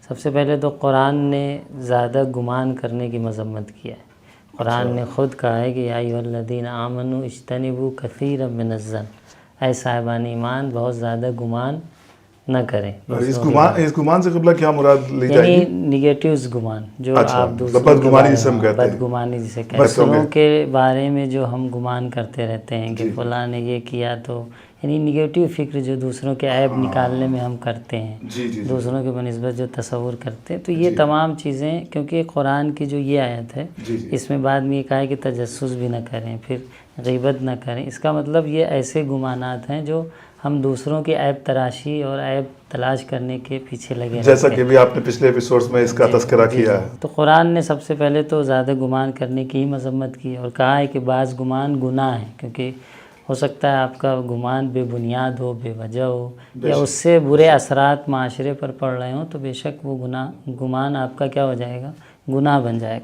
سب سے پہلے تو قرآن نے زیادہ گمان کرنے کی مذمت کیا ہے۔ قرآن نے خود کہا ہے کہ یا ایھا الذین آمنوا اجتنبوا کثیرا من الظن، اے صاحبان ایمان بہت زیادہ گمان نہ کریں۔ اس گمان سے قبلہ کیا مراد لی جائے گی؟ یعنی نگیٹیوز گمان، جو آپ دوسروں بدگمانی جسے ہم کہتے ہیں، بدگمانی جسے کہتے ہیں، دوسروں کے بارے میں جو ہم گمان کرتے رہتے ہیں کہ فلاں نے یہ کیا، تو یعنی نگیٹیو فکر جو دوسروں کے عیب نکالنے میں ہم کرتے ہیں، دوسروں کے بنسبت جو تصور کرتے ہیں، تو یہ تمام چیزیں، کیونکہ قرآن کی جو یہ آیت ہے اس میں بعد میں یہ کہا ہے کہ تجسس بھی نہ کریں، پھر غیبت نہ کریں۔ اس کا مطلب یہ ایسے گمانات ہیں جو ہم دوسروں کی عیب تراشی اور عیب تلاش کرنے کے پیچھے لگے، جیسا کہ بھی آپ نے پچھلے ایپیسوڈز میں اس کا تذکرہ کیا ہے۔ تو قرآن نے سب سے پہلے تو زیادہ گمان کرنے کی ہی مذمت کی اور کہا ہے کہ بعض گمان گناہ ہیں، کیونکہ ہو سکتا ہے آپ کا گمان بے بنیاد ہو، بے وجہ ہو، یا اس سے برے اثرات معاشرے پر پڑ رہے ہوں، تو بے شک وہ گمان آپ کا کیا ہو جائے گا، گناہ بن جائے گا۔